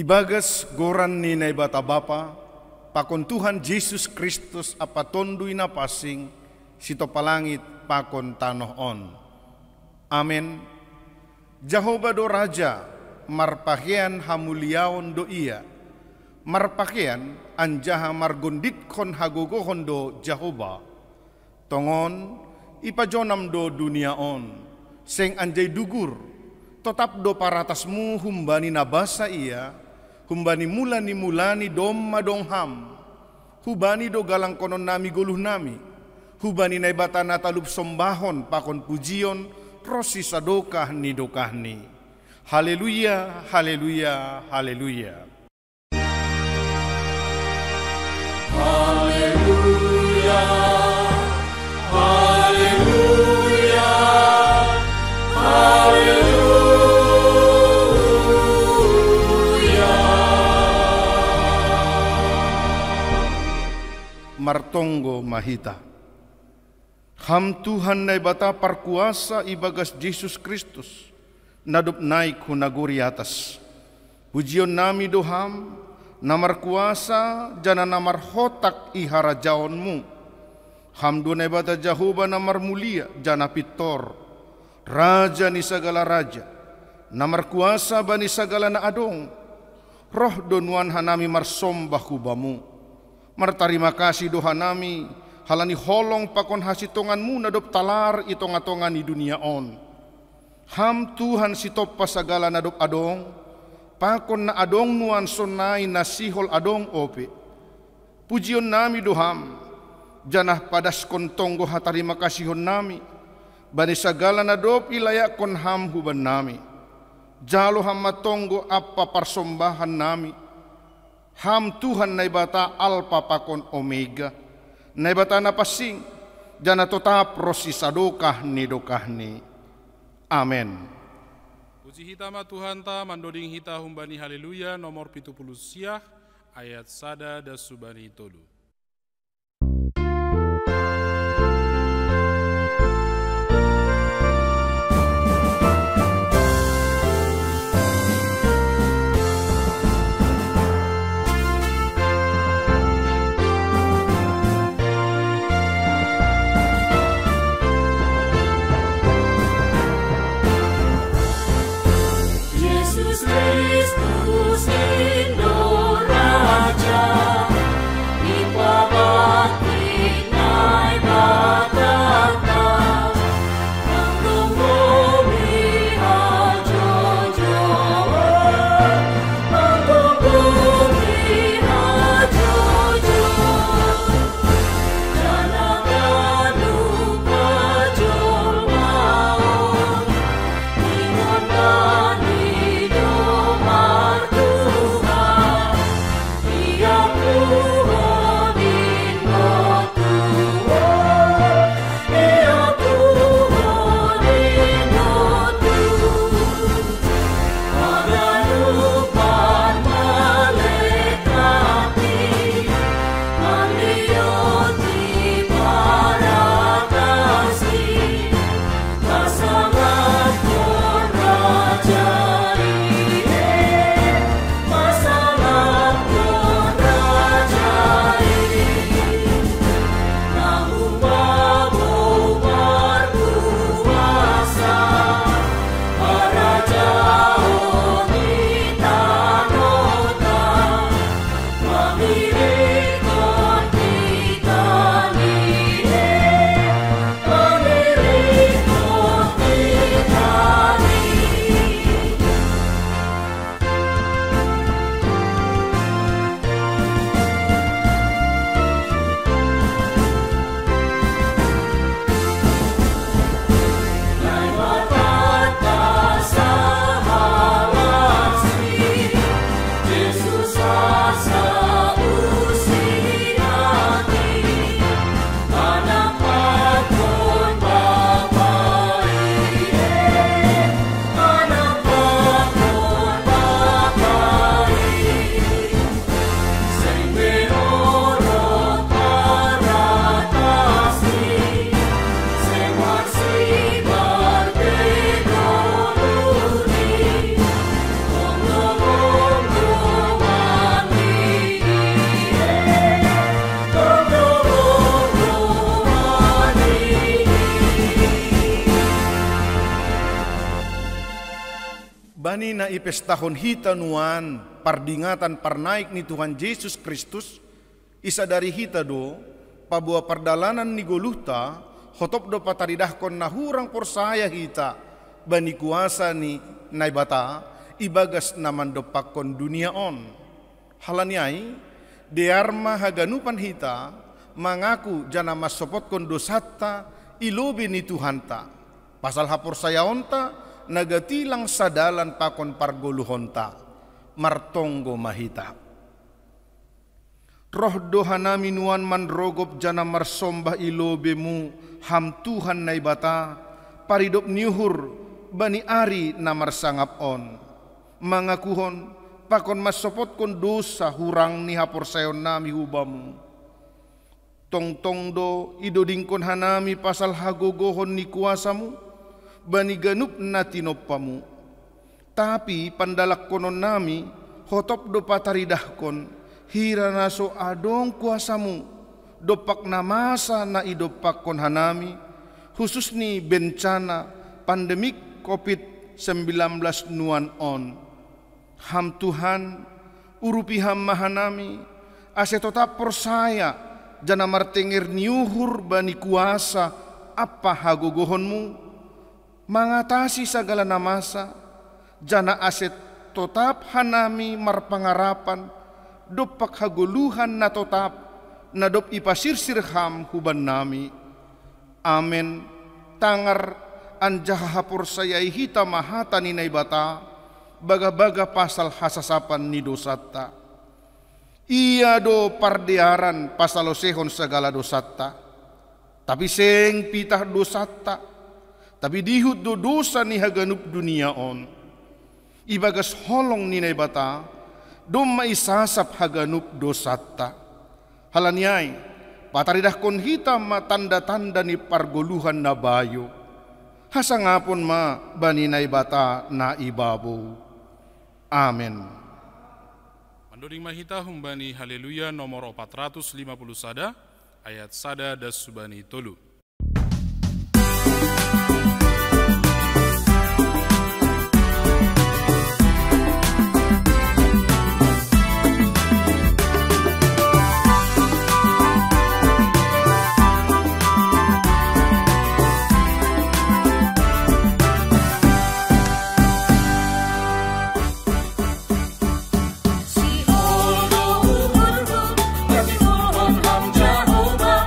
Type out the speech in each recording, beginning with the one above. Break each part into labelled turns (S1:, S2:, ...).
S1: Ibagas goran ni na ibata Bapa, pakon Tuhan Yesus Kristus apa tonduy na pasing, sito palangit pakon tanoon. Amen. Jehovah do Raja, marpakean hamuliaon do iya, marpakean anjaha margondit kon hagogohon do Jehovah, tongon ipajonam do duniaon, seng anjay dugur, tetap do paratasmu humbani nabasa iya, humbani mulani dom madongham, hubani do galang konon nami goluh nami, hubani naibata natalub sombahon pakon pujion, prosi sadokah ni dokah ni. Haleluya, haleluya, haleluya.
S2: Haleluya, haleluya, haleluya.
S1: Martonggo mahita. Ham Tuhan na ibata parkuasa ibagas Yesus Kristus, nadup naik hunaguri atas. Pujion nami doham, namar kuasa jana namar hotak ihara jaonmu. Hamdu na ibata Jehovah namar mulia jana pitor, raja ni segala raja, namar kuasa bani segala na adong. Roh donuan hanami marsombah kubamu, martarima kasih doha nami, halani holong pakon hasitonganmu nadop talar itong-atongan di dunia on. Ham Tuhan sitop pasagala nadop adong, pakon na adong nuan sonai nasihol adong ope. Pujion nami doham, janah padas kontonggo hatarima kasihon nami, bani sagala nadop ilayak kon ham huban nami. Jalo ham matonggo apa parsombahan nami. Ham Tuhan naibata alpa pakon omega, naibata napasing, jana tetap rosi sadokah ni dokah ni. Amen.
S3: Puji hitama Tuhan ta mandoding hita humbani haleluya nomor 70 siah ayat sada da subani tolu.
S2: Kristus Indo Raja, ipabakti
S1: Bani na ipestahon hita nuan pardingatan parnaik ni Tuhan Yesus Kristus, isa dari hita do, pabua pardalanan ni goluhta, hotop do pataridahkon na hurang porsaya hita, bani kuasa ni naibata, ibagas naman do pakon dunia on. Halaniay, dearma haganupan hita, mangaku jana masopot kon dosata, ilobi ni Tuhanta. Pasal haporsayaonta, nagatilang sadalan pakon pargoluhonta, martonggo mahita. Roh dohanami nuan manrogop jana marsombah ilobemu, ham Tuhan naibata, paridop niuhur, bani ari na marsangap on. Mangakuhon, pakon masopot kon dosa hurang ni haporsayon nami hubamu. Tong-tong do idodingkon hanami pasal hagogohon ni kuasamu, bani ganup na tinoppamu. Tapi pandalak konon nami, hotop do pataridahkon, hira naso adong kuasamu, dopak na masa na idopak kon hanami, khusus ni bencana pandemik COVID-19 nuan on. Ham Tuhan, urupi ham mahanami, ase tetap persaya, jana martengir niuhur bani kuasa, apa hagogohonmu, mangatasi segala namasa, jana aset tetap hanami marpangarapan, dopak haguluhan na tetap, na dop ipasirsir ham huban nami. Amen. Tangar anjaha porsayai hita mahata ni naibata, baga-baga pasal hasasapan ni dosata. Iya do pardearan pasal osehon segala dosata, tapi seng pitah dosata, tapi dihut do dosa ni haganup dunia on. Ibagas holong ni naibata, dom maisasap haganup dosata. Halaniay, pataridahkon hita ma tanda-tanda ni pargoluhan na bayo. Hasangapon ma bani naibata na ibabaw. Amen.
S3: Mandoding mahita humbani haleluya nomor 450 sada, ayat sada das subani tolu.
S2: Jehovah,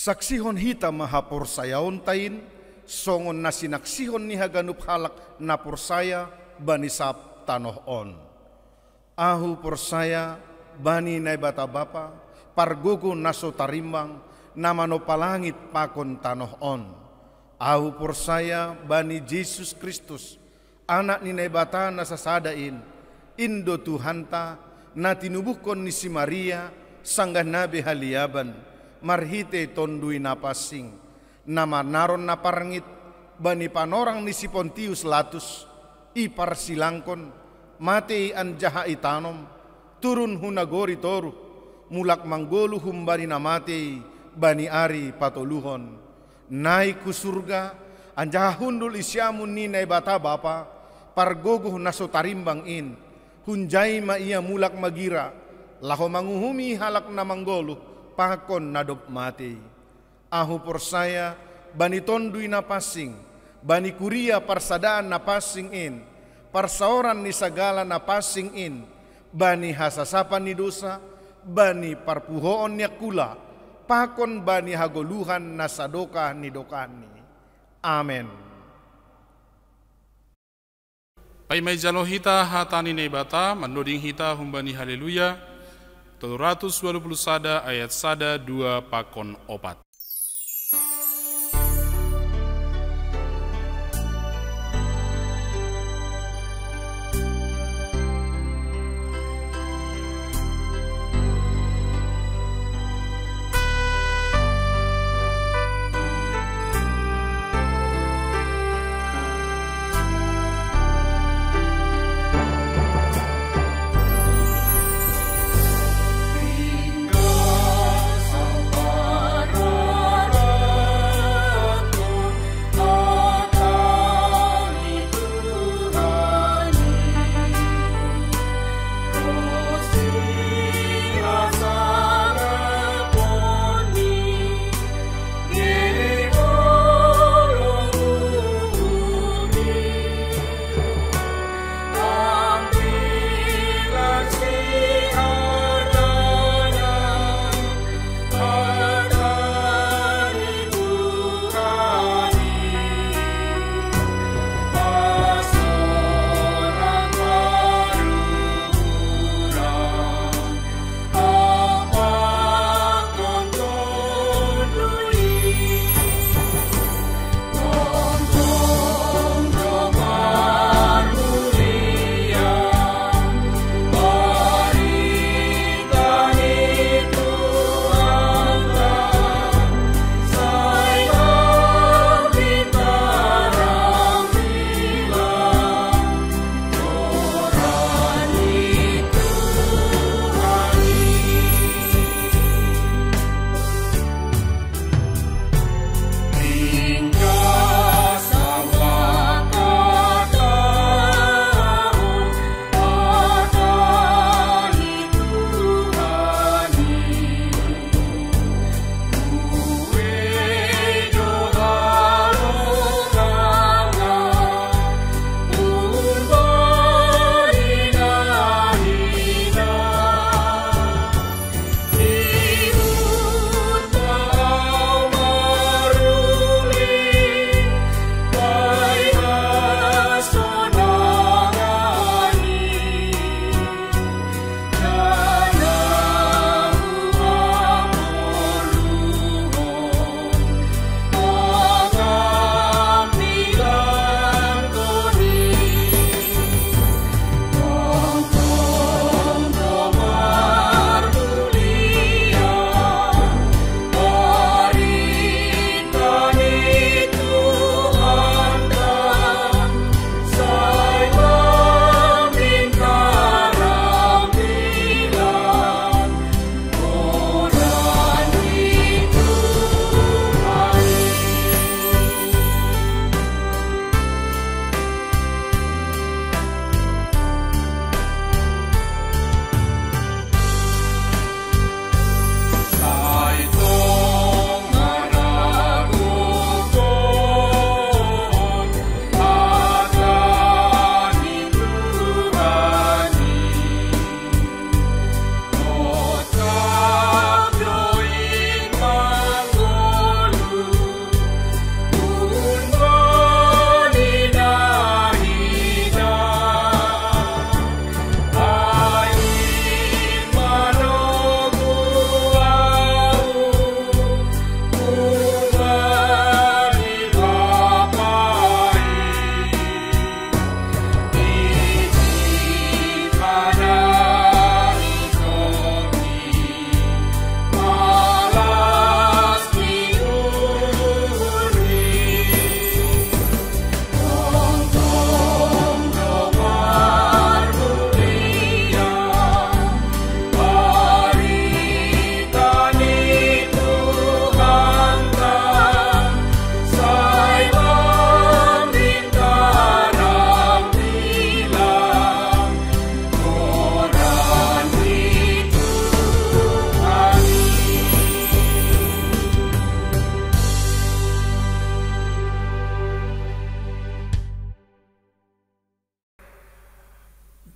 S1: Saksihon hita mahapor sayaon tain, songon na sinaksihon ni haganup halak na porsaya banisap tanoh on. Ahu porsaya bani na bata bapa, pargogo naso tarimbang, namano palangit pakon tanoh on. Ahu porsaya bani Yesus Kristus, anak ni naibata na sasadain, indo Tuhanta, na tinubuhkon ni si Maria, sanggah nabi haliaban, marhite tondui napasing, nama naron na parangit, bani panorang ni si Pontius Latus, ipar silangkon, matei anjaha itanom, turun hunagori toru, mulak manggolu humbani namatei, bani ari patoluhon, naik ku surga, anjaha hundul isyamun ni naibata bapa, pargogoh naso tarimbang in, hunjai ma ia mulak magira, laho manguhumi halak na manggolu, pakon nadop mati. Ahu porsaya, bani tondui na pasing, bani kuria parsadaan na pasing in, parsaoran ni sagala na pasing in, bani hasasapan ni dosa, bani parpuhoon ni akula, pakon bani hagoluhan na sadoka ni dokani. Amen.
S3: Pai mai jalo hita hatani nebata mandoding hita humbani haleluya 320 sada ayat sada 2 pakon 4.
S2: Sampai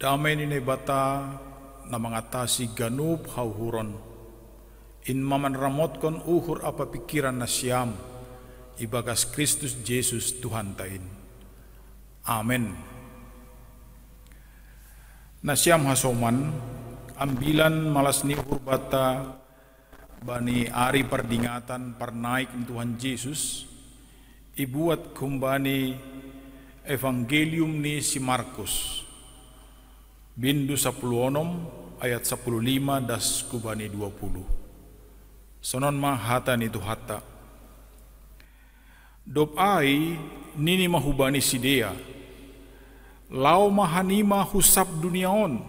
S4: Damai ni bata na mengatasi ganub hauhuron. In maman ramotkon uhur apa pikiran na siyam. Ibagas Kristus Jesus Tuhan tain. Amen. Na siyam hasoman. Ambilan malas ni uhur bata. Bani ari perdingatan pernaik Tuhan Yesus. Ibuat kumbani Evangelium ni si Markus. Bindu 10 ayat 15 das kubani 20. Sonon ma hata ni hata. Dop ai nini mahubani sidea. Lau mahanima husap duniaon.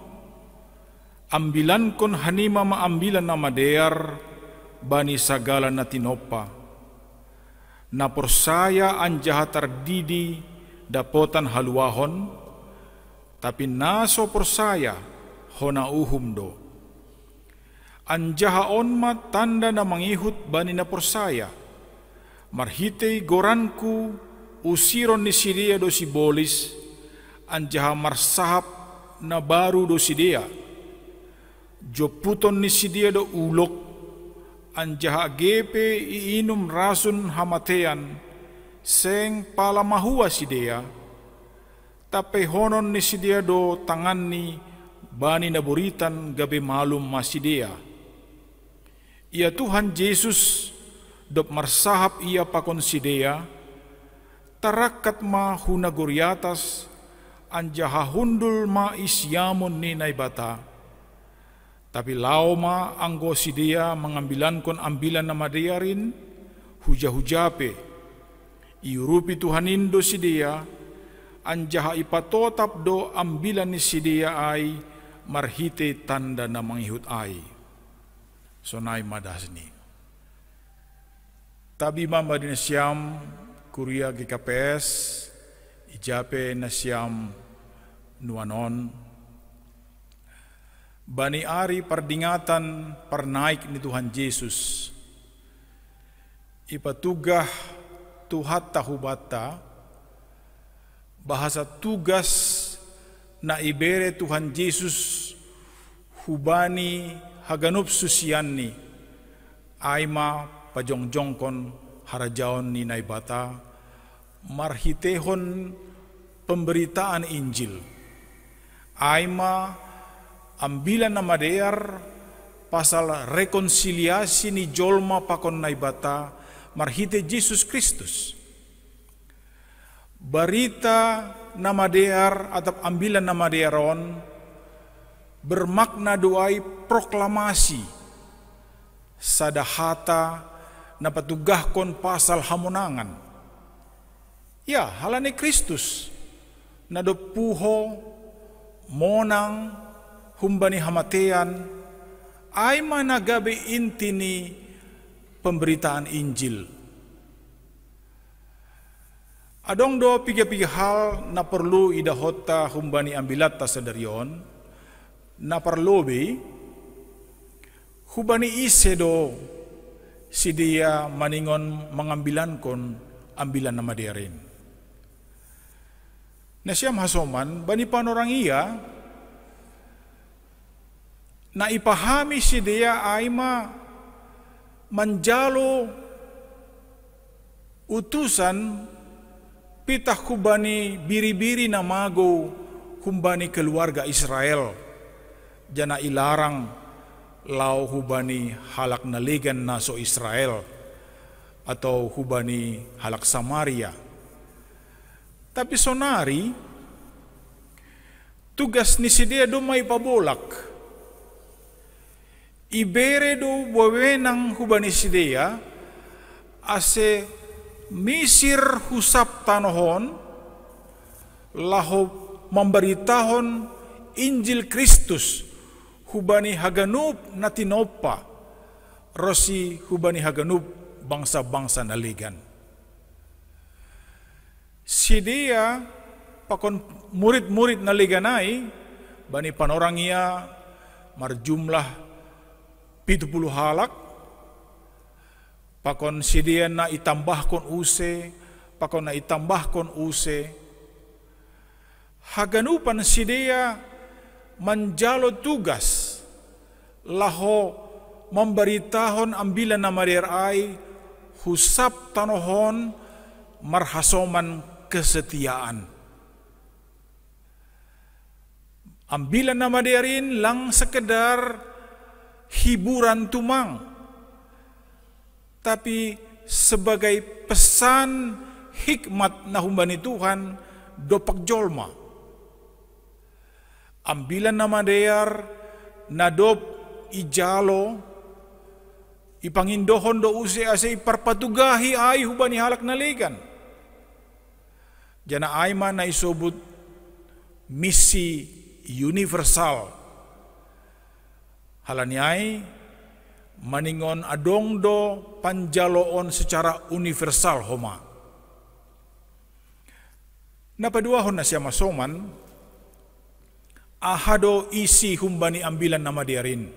S4: Ambilan kon hanima maambilan nama dear bani sagala na tinopa. Na persaya anjaha tardidi dapotan haluahon. Tapi naso persaya hona uhum do. Anjaha onma tanda na mangihut bani na persaya. Marhitei goranku usiron ni sidia do si bolis. Anjaha marsahap na baru do sidia. Joputon ni sidia do ulok. Anjaha gepe iinum rasun hamatean. Seng pala mahua sidia. Tapi honon ni sidia do tangan ni bani na buritan gabi malum masidia. Ia Tuhan Yesus dop marsahap ia pakon sidia. Tarakat ma hunaguriatas anjaha hundul ma isyamon ni naibata. Tapi lau ma anggo sidia mengambilan kon ambilan nama diarin huja-hujape. Iurupi Tuhanin do sidia. Anjaha ipatotap do ambilan ni sidia ay marhite tanda na mangihut ay. Sonay madasni. Tabi mamba din siyam kuria GKPS ijape na siyam nuanon. Bani ari perdingatan pernaik ni Tuhan Yesus. Ipatugah tuhat tahubata. Bahasa tugas na ibere Tuhan Yesus hubani haganup susianni aima pajongjongkon harajaon ni naibata marhitehon pemberitaan Injil aima ambilan nama dear pasal rekonsiliasi ni jolma pakon naibata marhite Yesus Kristus. Barita nama dear atau ambilan nama dearon bermakna doai proklamasi sadahata na patugahkon pasal hamonangan. Ya, halane Kristus na dopuho monang humbani hamatean ay managabe inti ni pemberitaan Injil. Adong do piga-piga hal na perlu idahota humbani ambilat ta sadarion na perlobe hubani isedo sidia maningon mengambilan kon ambilan nama diarin. Na siyam hasoman bani panorang iya na ipahami sidia aima manjalo utusan pitah kubani biri-biri na mago kumbani keluarga Israel. Jana ilarang lau hubani halak naligan naso Israel atau hubani halak Samaria. Tapi sonari tugas ni sidia do may pabolak. Ibere do wawenang hubani sidia ase misir husap tanohon laho memberitahon Injil Kristus hubani haganup na tinopa rosi hubani haganup bangsa-bangsa naligan. Sidia pakon murid-murid naliganay bani panorang iya marjumlah 70 halak. Pakon sidia na itambahkon use, pakon na itambahkon use. Haganupan sidia manjalo tugas laho memberitahon ambilan nama ai husap tanohon marhasoman kesetiaan. Ambilan nama derin lang sekedar hiburan tumang, tapi sebagai pesan hikmat nahumbani Tuhan dopak jolma. Ambilan nama dear nadop ijalo ipangindohon do use ase iparpatugahi ay hubani halak naligan. Jana ay man na isobut misi universal. Halaniay maningon adong do panjaloon secara universal homa. Napaduahon na siya masoman, ahado isi humbani ambilan nama diarin.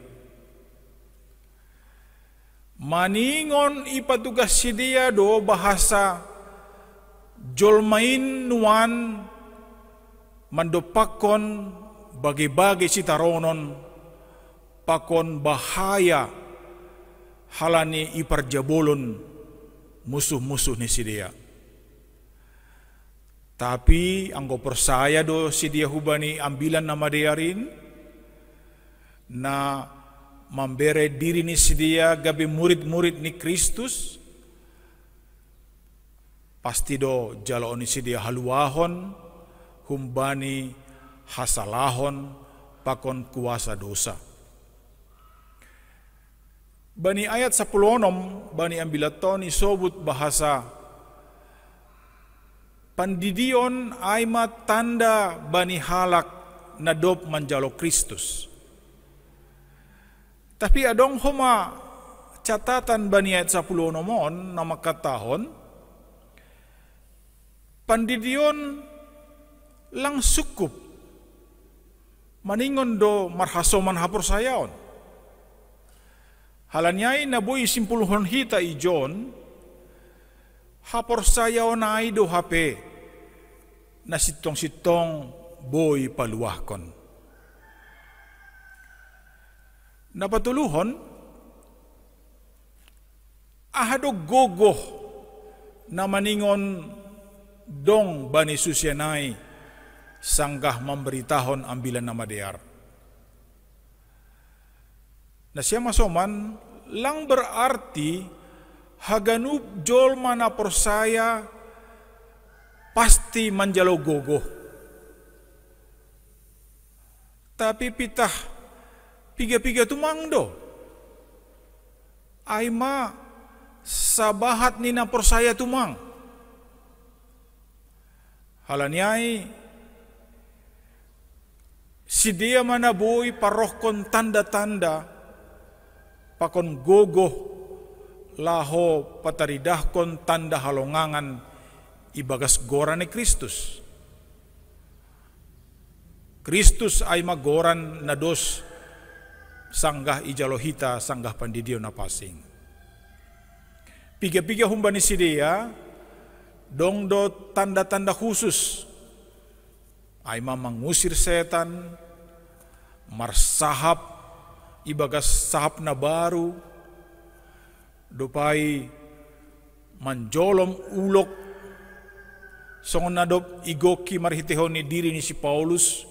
S4: Maningon ipatugas si dia do bahasa jolmain nuan mandopakon bagi-bagi sitaronon pakon bahaya halani iparjabolon musuh-musuh ni si dia. Tapi anggo persaya do si dia hubani ambilan nama diarin na membere diri ni si dia gabi murid-murid ni Kristus, pasti do jalaon ni si dia haluahon humbani hasalahon pakon kuasa dosa. Bani ayat 10 bani ambilaton isobut bahasa pandidion aima tanda bani halak nadop manjalo Kristus. Tapi adong homa catatan bani ayat 10 nomon nama katahon pandidion lang sukup maningon do marhasoman hapor sayaon. Halanyay na boy simpuluhon hita ijon hapor sayaon na ay do hape na sitong-sitong boy paluahkon. Napatuluhon ahado gogoh na maningon dong bani susyanay sanggah memberitahon ambilan nama dear. Na siya masoman lang berarti haganup jol mana persaya pasti manjalo gogoh. Tapi pitah piga-piga tumangdo. Aima sabahat ni na persaya tumang. Halanyay si dia mana boy parohkon tanda-tanda pakon gogoh laho pataridahkon tanda halongangan ibagas gora ni Kristus. Kristus ay magoran na dos sanggah ijalohita sanggah pandidio na pasing. Piga-piga humbani si dia dong do tanda-tanda khusus ay mangusir setan, marsahap ibagas sahap na baru, dupai manjolom ulok songon nadop igoki marhitehon ni diri ni si Paulus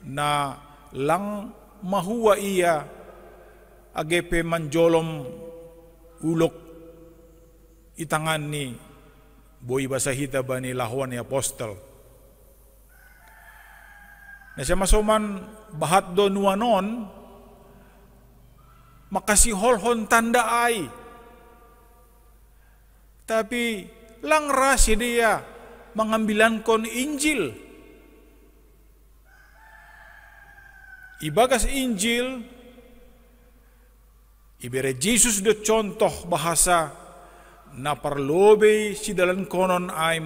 S4: na lang mahuwa iya agepe manjolom ulok itangan ni boy basahita ba ni lahuan ni apostol. Na siya masoman bahat do nuanon makasiholhon tanda ay. Tapi lang rasi dia mengambilan kon Injil. Ibagas Injil ibere Jesus do contoh bahasa na parlobe si dalan konon ay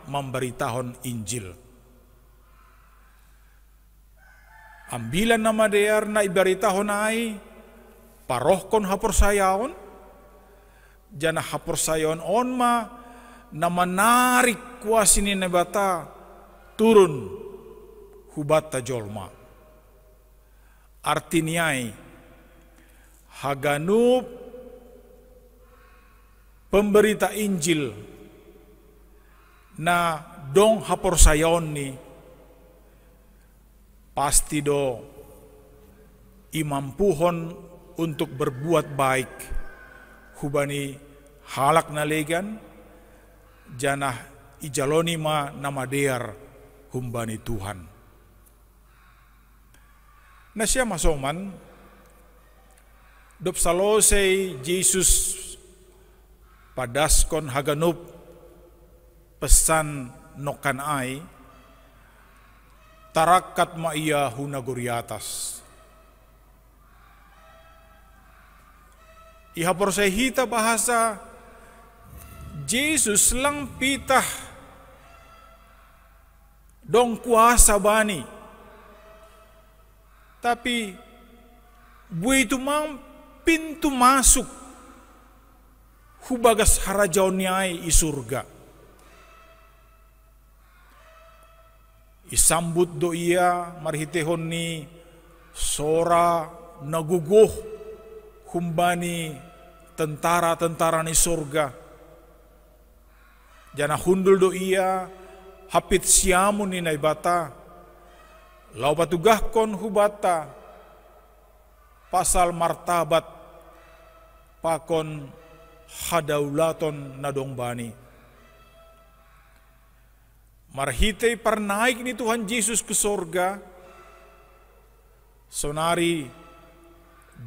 S4: memberitahon Injil. Ambilan nama dear na ibaritahon ay parohkon hapor sayaon, jana hapor sayaon on ma na menarik kuasi ni nebata turun hubata jolma. artiniai haganup pemberita Injil na dong haporsayon ni pasti do imampuhon untuk berbuat baik hubani halak na legan janah ijaloni ma namadear humbani Tuhan. Na siya masoman dop salosay Jesus padaskon haganup pesan nokan ay tarakat maiya hunaguriatas. Ihapor sa hita bahasa Jesus lang pitah dong kuasa bani. Tapi buito mang pintu masuk hubagas harajaw niya ay isurga. Isambut do iya marhitehon ni sora naguguh humbani tentara-tentara ni surga. Jana hundul do iya hapit siamun ni naibata. Lau patugahkon hubata pasal martabat pakon hadaulaton nadong bani. Marhitay parnaik ni Tuhan Yesus ke sorga, sonari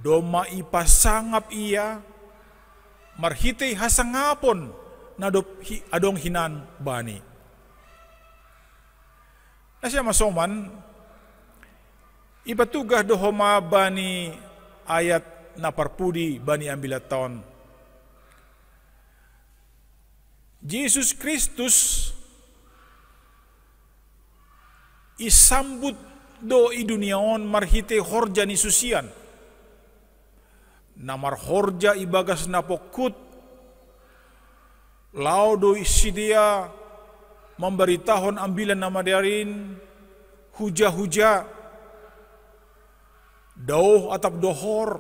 S4: doma ipasangap iya, marhitay hasangapon nadop adong hinan bani. Nasya masoman, ipatugah do homa bani ayat na parpudi bani ambilaton. Jesus Kristus isambut do iduniaon marhite horja ni susian. Namar horja ibagas napokut. Lau do isidia memberitahon ambilan nama darin huja-huja. Dauh atap dohor.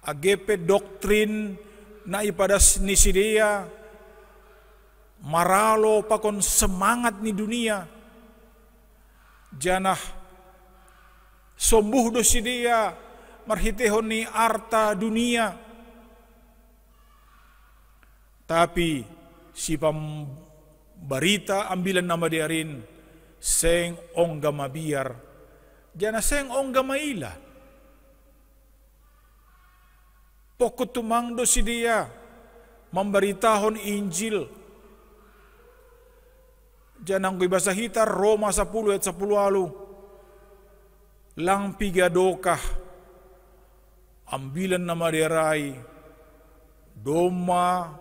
S4: Agepe doktrin na ipadas ni sidia. Maralo pakon semangat ni dunia. Janah sombuh do si dia marhitehon ni arta dunia. Tapi si pemberita ambilan nama diarin seng ongga mabiar. Janah seng ongga maila. Pokok tumang do si dia memberitahon Injil. Janang ko'y basahita Roma 10 at 10 alu. Lang pigadokah. Ambilan na mariaray. Doma.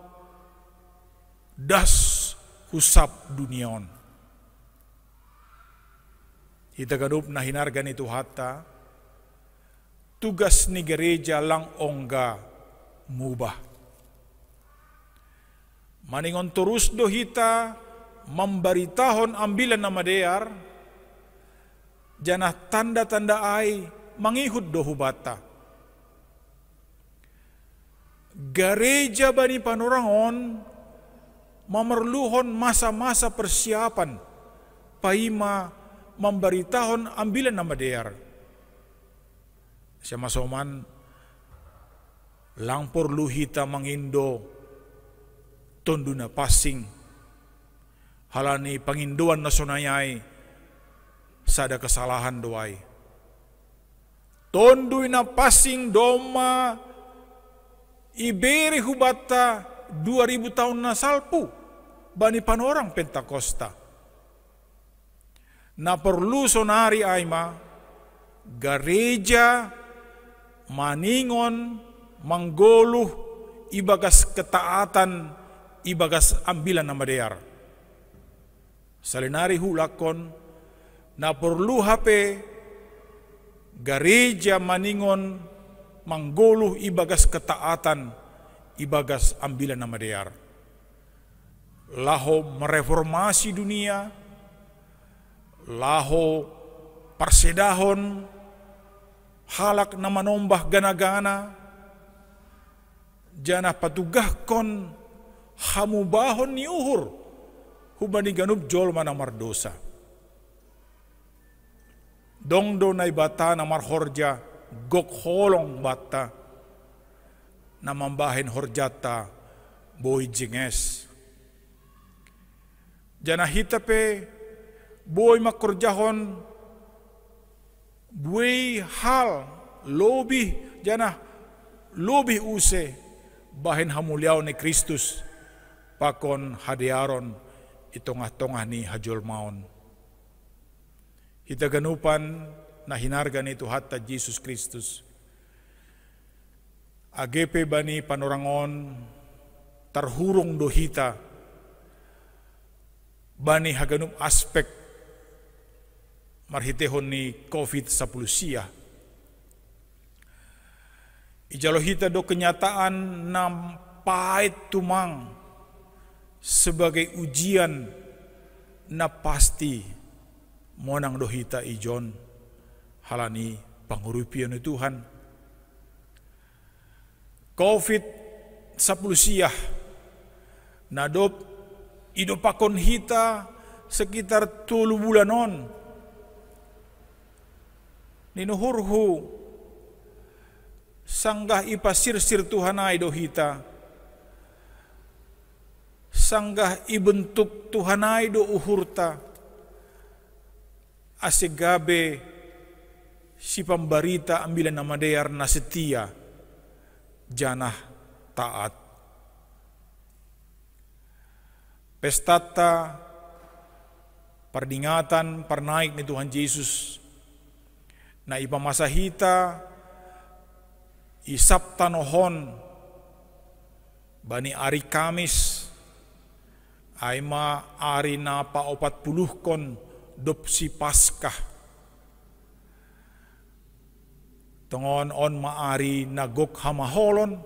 S4: Das husap duniaon. Itagadup na hinarga ni Tuhata. Tugas ni gereja lang ongga mubah. Maningon turus do hita memberitahon ambilan nama dear, janah tanda-tanda ay mangihud do hubata. Gereja bani panurangon memerluhon masa-masa persiapan paima memberitahon ambilan nama dear. Siya masoman lang porlu hita mangindo tondo na passing. Halani panginduan na sunayay sada kesalahan doay. Tonduy na passing doma iberi hubata 2000 tahun na salpu bani panorang Pentakosta. Na perlu sonari ayma gereja maningon manggoluh ibagas ketaatan ibagas ambilan nama dear. Salinari hulakon na perlu hape gereja maningon manggoluh ibagas ketaatan ibagas ambilan nama dear. Laho mereformasi dunia, laho parsedahon, halak na manombah gana-gana, jana patugahkon hamubahon ni uhur, hubani ganub jol manamar dosa. Dongdo na ibata na marhorja, gok holong bata, na mambahin horjata, boy jinges. Jana hitape, boy makorjahon, buay hal, lobi, jana lobi use, bahin hamulyaw ni Kristus, pakon hadiaron, itongah-tongah ni hajol maon. Hita ganupan na hinarga ni Tuhatta Jesus Kristus. Agepe bani panorangon, tarhurong dohita, bani haganup aspek marhitehon ni COVID-19. Ijalohita do kenyataan na pahit tumang sebagai ujian na pasti monang dohita ijon halani pangurupian ni Tuhan. COVID-19 nadop idopakon hita sekitar 3 bulanon. Ninuhurhu sanggah ipasirsir Tuhan ay dohita, sanggah ibentuk Tuhan ay do uhurta, asegabe si pembarita ambilan nama deyar na setia, janah taat. Pestata, perdingatan, pernaik ni Tuhan Yesus, na ipamasahita, isap tanohon, bani ari Kamis, ay ari na pa 40 kon, dopsi Paskah. Tongon on maari nagok hamaholon,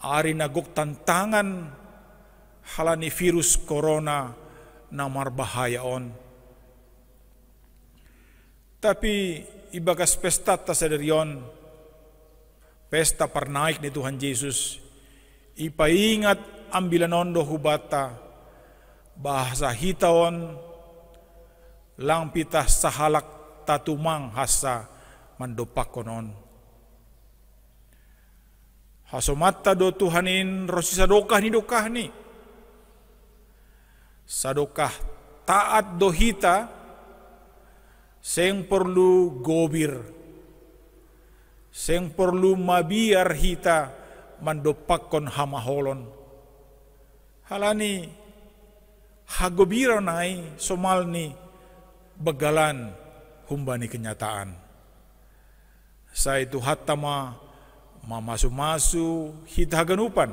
S4: ari nagok tantangan halani virus corona na marbahaya on. Tapi ibagas pesta ta saderion, pesta pernaik ni Tuhan Yesus, ipaingat ambilanon do hubata, bahasa hitaon, lang pitah sahalak tatumang hasa mandopak konon. Hasomata do Tuhanin rosi sadokah ni, sadokah taat do hita, seng perlu gobir, seng perlu mabiar hita mandopak kon hamaholon. Halani hagobira nai somal ni bagalan humbani kenyataan. Sa itu hatama mamasu-masu hita haganupan.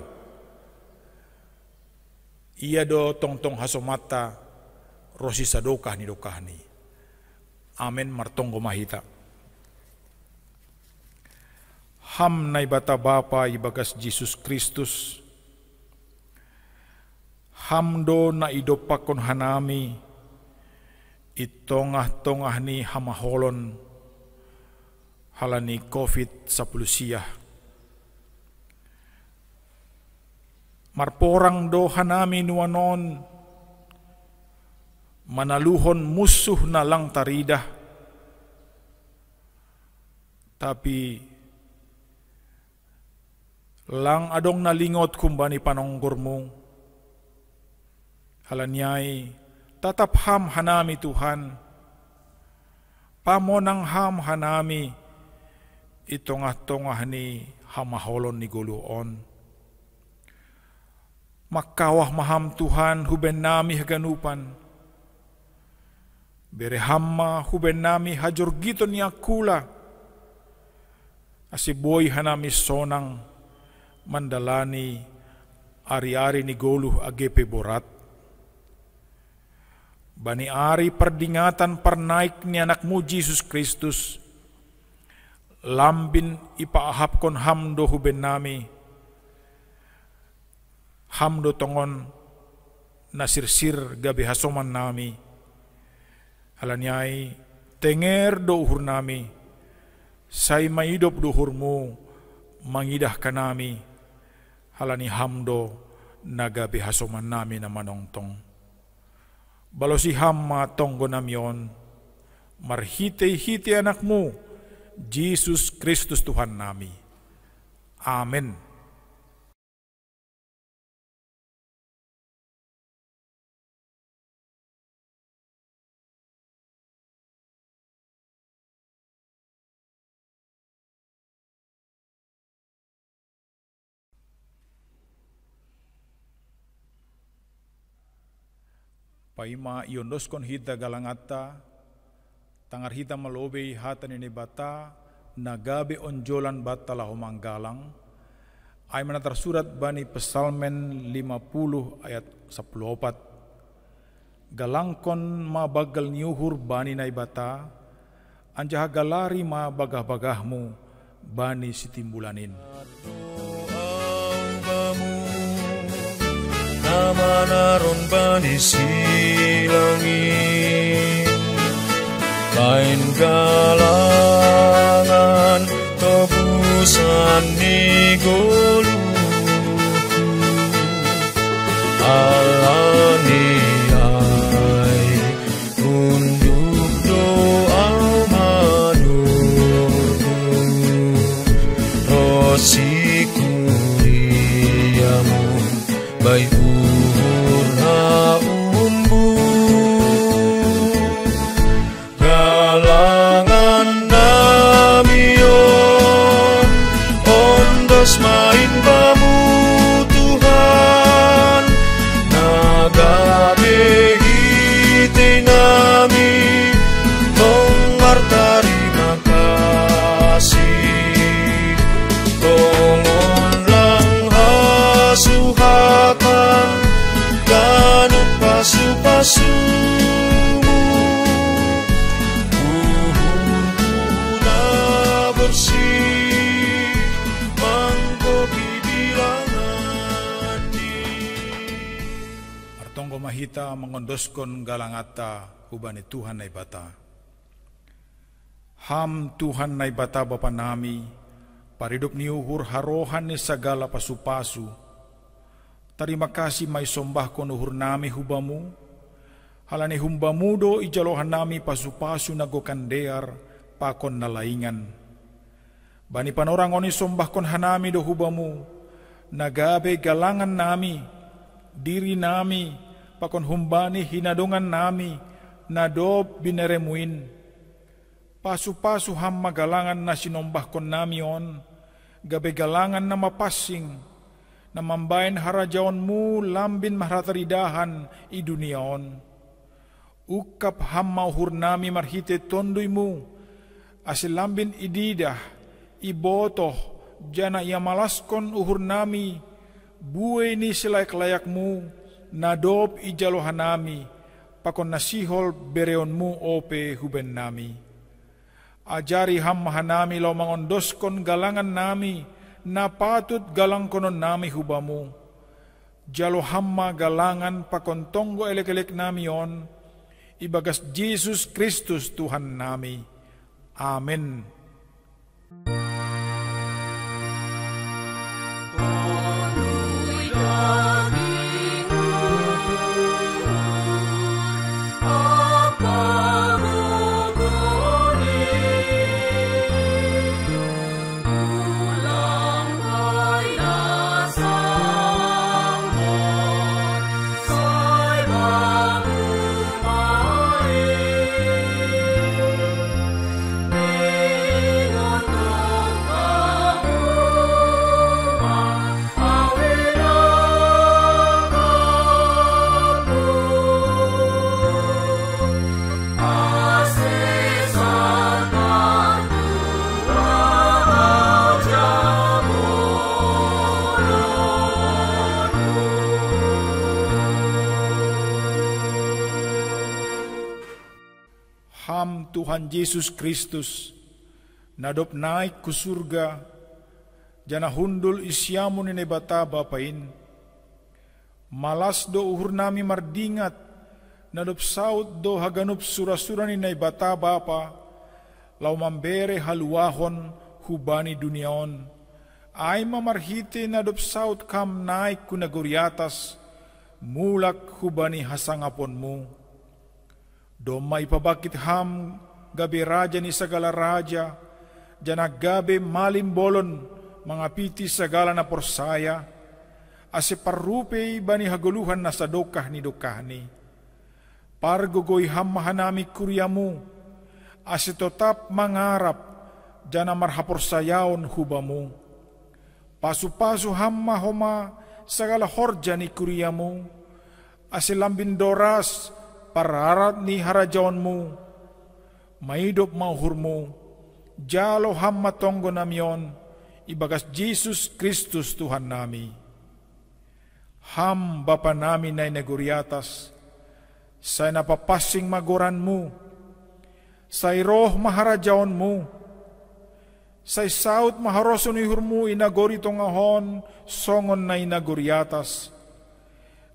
S4: Iya do tong-tong hasomata rosi sadokah ni dokah ni. Amen martonggo mahita. Ham na ibata Bapa ibagas Jesus Kristus. Hamdo na idopakon hanami, itongah-tongah ni hamaholon halani COVID-19. Marporang do hanami nuanon, manaluhon musuh na lang taridah, tapi lang adong nalingot kumbani panonggormu. Halanyay, tatap ham hanami Tuhan, pamonang ham hanami, itongah-tongah ni hamaholon ni guluon. Makawah maham Tuhan huben nami haganupan, bere hamma huben nami hajor gito niya kula, asiboy hanami sonang mandalani ari-ari ni guluh agepe borat. Bani ari perdingatan pernaik ni anakmu Jesus Kristus, lambin ipaahapkon hamdo huben nami, hamdo tongon nasirsir gabi hasoman nami, halanyai tenger do uhur nami, say maidop duhurmu, mangidah kanami, halani hamdo, nagabi hasoman nami na manongtong. Balosi hamma tonggo namion, marhite-hite anakmu, Jesus Kristus Tuhan nami. Amen. Paima iondoskon hita galangata, tangar hita malobei hatan ini bata, nagabe onjolan bata lahomang galang. Ay mana tersurat bani Psalmen 50 ayat 14. Galangkon ma bagal niuhur bani nai bata, anjah galari ma bagah-bagahmu bani sitimbulanin.
S2: Nama naron bani silangin, lain galangan tebusan ni goluku, alani ay unduk doa manurku, rosiku riamu bay uhur na umbu, galangan namion ondos main bamu Tuhan, nagabe hite nami tong martari makasih, tongon lang hasuhatan ganut pasu-pasumu, uhurku na bersih mangkopi bilangan ni.
S4: Artonggo mahita mengondoskon galangata ubani Tuhan nai bata. Ham Tuhan nai bata Bapa nami, paridup ni uhur harohan ni segala pasu-pasu. Terima kasih mai sombah kon uhur nami hubamu, halani humbamu do ijalohan nami pasu-pasu nagokan dear pakon nalaingan. Bani panorang oni sombah kon hanami do hubamu, nagabe galangan nami, diri nami, pakon humbani hinadongan nami, nadob bineremuin. Pasu-pasu hamma galangan na sinombah kon nami on, gabe galangan na mapasing, na mambain harajaonmu lambin maharataridahan i duniaon. Ukap hamma uhur nami marhite tonduymu, asil lambin ididah, ibotoh, jana ia malaskon uhur nami, buwe ni selayak-layakmu, nadob ijalohan nami, pakon nasihol bereonmu ope huben nami. Ajari hamma hanami lau mangondoskon galangan nami, na patut galang konon nami hubamu. Jalo hamma galangan pakon tonggo elek-elek nami on, ibagas Jesus Kristus Tuhan nami. Amen. Tuhan Yesus Kristus nadop naik ku surga, jana hundul isyamu nene bata bapain, malas do uhur nami mardingat, nadup saut do haganup sura-sura ni nay bata bapa, law mambere haluahon hubani duniaon, ay mamarhiti nadup saut kam naik kunaguriatas, mulak hubani hasangapon mo. Do may pabakit ham gabi raja ni sagala raja, janag gabi malimbolon mga piti sagala na porsaya, ase parrupay bani haguluhan na sa dokah ni dokahni. Pargugoy ham mahanami kuryamu, ase totap mangarap, jana marhaporsayaon hubamu. Pasu-pasu ham mahoma sagala horja ni kuryamu, ase lambindoras pararat ni harajaon mo, maidop mauhurmo, jalo ham matonggo namyon, ibagas Jesus Kristus Tuhan nami. Ham Bapa namin na naguriatas, say napapasing maguran mo, say roh maharajaon mo, say saut maharoson ihurmo inagori tong ahon, songon na inaguriatas.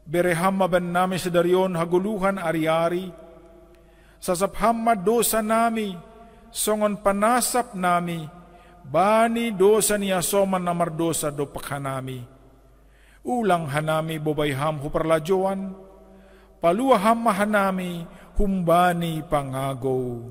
S4: Bereham maban nami sa daryon haguluhan ari-ari, sasapham madosa nami, songon panasap nami, bani dosa niya soman na mardosa do pakhanami. Ulang hanami bobayham huparladyoan, paluaham mahanami humbani pangago.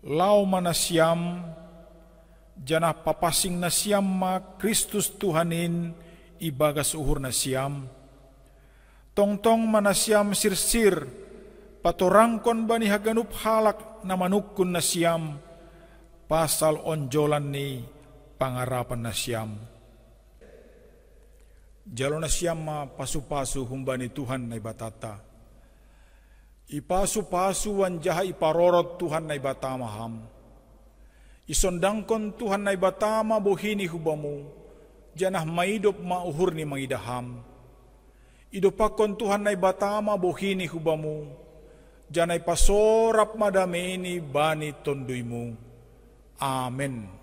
S4: Lau manasyam, janah papasing na siyam ma Kristus Tuhanin, ibagas uhur na siyam. Tongtong manasyam sirsir, paturangkon ba ni haganup halak na manukun na siyam, pasal onjolan ni pangarapan na siyam. Jalo na siyam ma pasu-pasu humba ni Tuhan na ibatata. Ipasu-pasu wanjaha iparorot Tuhan na ibatamaham. Isondangkon Tuhan na ibatama buhini hubamu, janah maidop mauhur ni mangidaham. Idopakon Tuhan na ibatama buhini hubamu, janay pasorap madameni bani tonduymu. Amen.